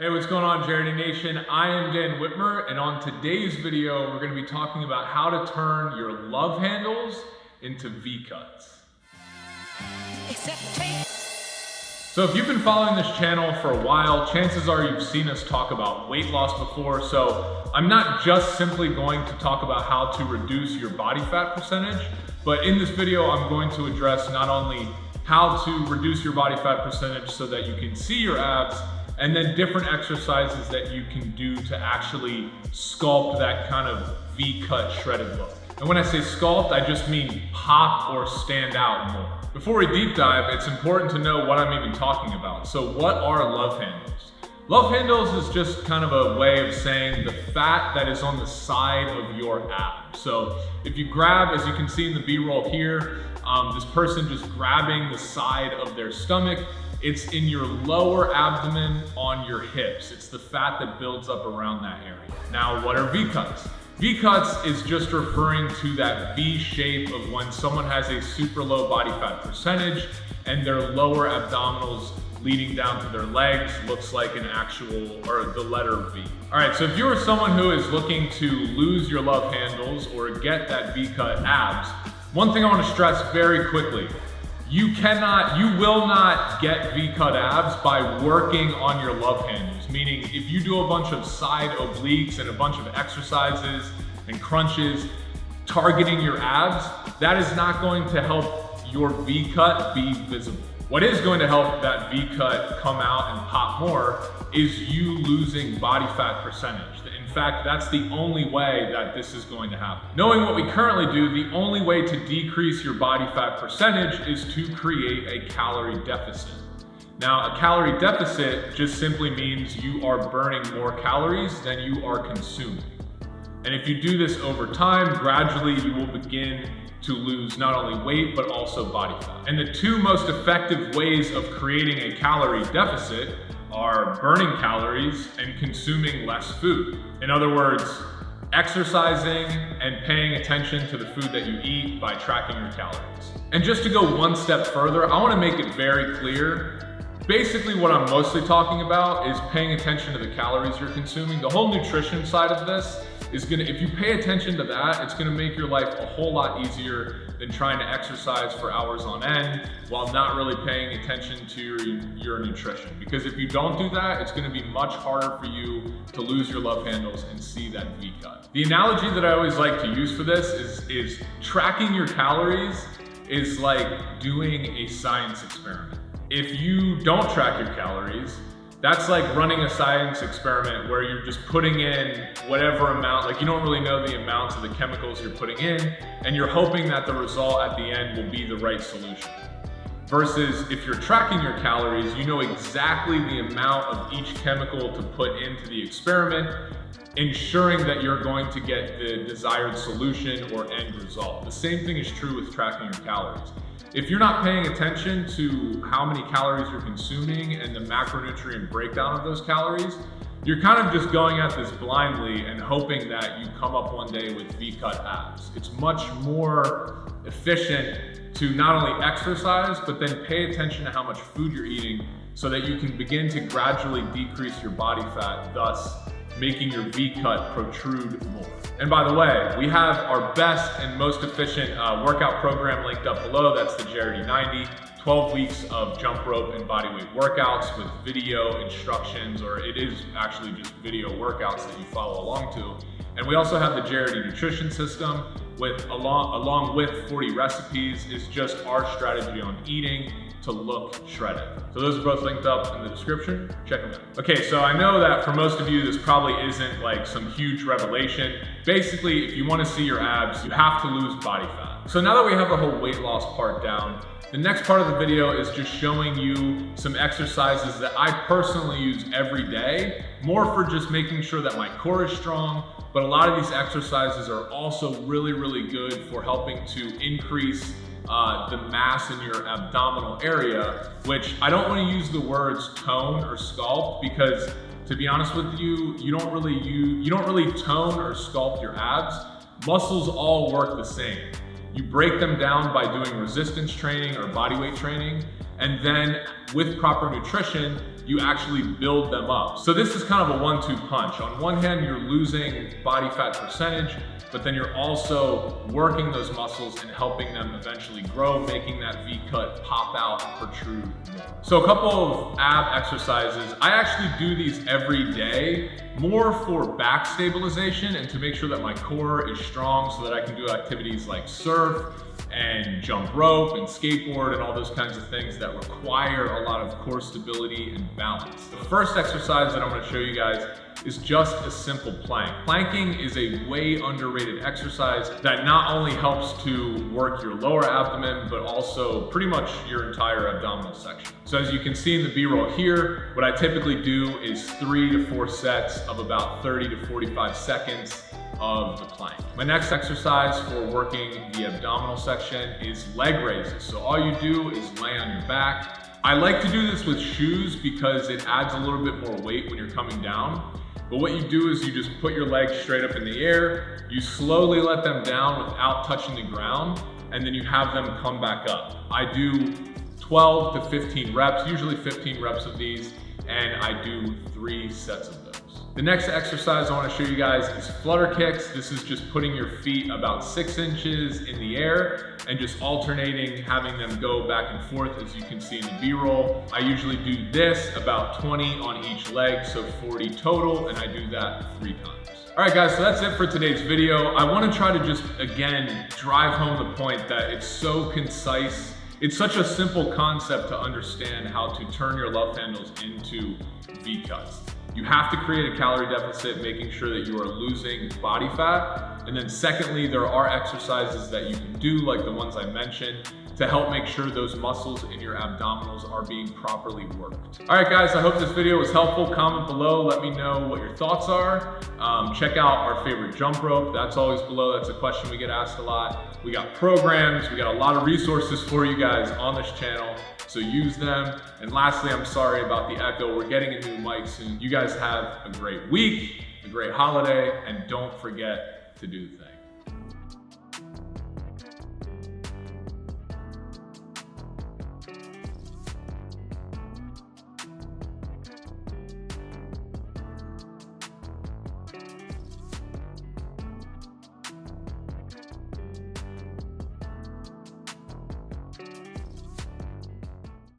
Hey, what's going on, Jarity Nation? I am Dan Whitmer, and on today's video, we're going to be talking about how to turn your love handles into V-cuts. So if you've been following this channel for a while, chances are you've seen us talk about weight loss before. So I'm not just simply going to talk about how to reduce your body fat percentage, but in this video, I'm going to address not only how to reduce your body fat percentage so that you can see your abs, and then different exercises that you can do to actually sculpt that kind of V-cut shredded look. And when I say sculpt, I just mean pop or stand out more. Before we deep dive, it's important to know what I'm even talking about. So what are love handles? Love handles is just kind of a way of saying the fat that is on the side of your ab. So if you grab, as you can see in the B-roll here, this person just grabbing the side of their stomach, it's in your lower abdomen on your hips. It's the fat that builds up around that area. Now, what are V-cuts? V-cuts is just referring to that V shape of when someone has a super low body fat percentage and their lower abdominals leading down to their legs looks like an actual, or the letter V. All right, so if you're someone who is looking to lose your love handles or get that V-cut abs, one thing I want to stress very quickly, you will not get V-cut abs by working on your love handles. Meaning, if you do a bunch of side obliques and a bunch of exercises and crunches targeting your abs, that is not going to help your V-cut be visible. What is going to help that V-cut come out and pop more is you losing body fat percentage. In fact, that's the only way that this is going to happen. Knowing what we currently do, the only way to decrease your body fat percentage is to create a calorie deficit. Now, a calorie deficit just simply means you are burning more calories than you are consuming. And if you do this over time, gradually you will begin to lose not only weight, but also body fat. And the two most effective ways of creating a calorie deficit are burning calories and consuming less food. In other words, exercising and paying attention to the food that you eat by tracking your calories. And just to go one step further, I want to make it very clear. Basically, what I'm mostly talking about is paying attention to the calories you're consuming. The whole nutrition side of this is if you pay attention to that, it's gonna make your life a whole lot easier than trying to exercise for hours on end while not really paying attention to your nutrition. Because if you don't do that, it's gonna be much harder for you to lose your love handles and see that V-cut. The analogy that I always like to use for this is tracking your calories is like doing a science experiment. If you don't track your calories, that's like running a science experiment where you're just putting in whatever amount, like you don't really know the amounts of the chemicals you're putting in, and you're hoping that the result at the end will be the right solution. Versus if you're tracking your calories, you know exactly the amount of each chemical to put into the experiment, ensuring that you're going to get the desired solution or end result. The same thing is true with tracking your calories. If you're not paying attention to how many calories you're consuming and the macronutrient breakdown of those calories, you're kind of just going at this blindly and hoping that you come up one day with V-cut abs. It's much more efficient to not only exercise, but then pay attention to how much food you're eating so that you can begin to gradually decrease your body fat, thus making your V-cut protrude more. And by the way, we have our best and most efficient workout program linked up below. That's the Jarity 90, 12 weeks of jump rope and bodyweight workouts with video instructions, or it is actually just video workouts that you follow along to. And we also have the Jarity nutrition system along with 40 recipes. Is just our strategy on eating to look shredded. So those are both linked up in the description. Check them out. Okay, so I know that for most of you, this probably isn't like some huge revelation. Basically, if you want to see your abs, you have to lose body fat. So now that we have the whole weight loss part down, the next part of the video is just showing you some exercises that I personally use every day, more for just making sure that my core is strong, but a lot of these exercises are also really, really good for helping to increase the mass in your abdominal area, which I don't want to use the words tone or sculpt, because to be honest with you, you don't really tone or sculpt your abs. Muscles all work the same. You break them down by doing resistance training or bodyweight training, and then with proper nutrition, you actually build them up. So this is kind of a 1-2 punch. On one hand, you're losing body fat percentage, but then you're also working those muscles and helping them eventually grow, making that V-cut pop out and protrude more. So a couple of ab exercises. I actually do these every day, more for back stabilization and to make sure that my core is strong so that I can do activities like surf and jump rope and skateboard and all those kinds of things that require a lot of core stability and balance. The first exercise that I'm going to show you guys is just a simple plank. Planking is a way underrated exercise that not only helps to work your lower abdomen, but also pretty much your entire abdominal section. So as you can see in the B-roll here, what I typically do is 3 to 4 sets of about 30 to 45 seconds of the plank. My next exercise for working the abdominal section is leg raises. So all you do is lay on your back. I like to do this with shoes because it adds a little bit more weight when you're coming down. But what you do is you just put your legs straight up in the air, you slowly let them down without touching the ground, and then you have them come back up. I do 12 to 15 reps, usually 15 reps of these, and I do 3 sets of those. The next exercise I want to show you guys is flutter kicks. This is just putting your feet about 6 inches in the air and just alternating, having them go back and forth, as you can see in the B-roll. I usually do this about 20 on each leg, so 40 total, and I do that 3 times. All right, guys, so that's it for today's video. I want to try to just, again, drive home the point that it's so concise. It's such a simple concept to understand how to turn your love handles into V-cuts. You have to create a calorie deficit, making sure that you are losing body fat. And then secondly, there are exercises that you can do, like the ones I mentioned, to help make sure those muscles in your abdominals are being properly worked. All right, guys, I hope this video was helpful. Comment below, let me know what your thoughts are. Check out our favorite jump rope. That's always below. That's a question we get asked a lot. We got programs, we got a lot of resources for you guys on this channel, so use them. And lastly, I'm sorry about the echo. We're getting a new mic soon. You guys have a great week, a great holiday, and don't forget to do the thing.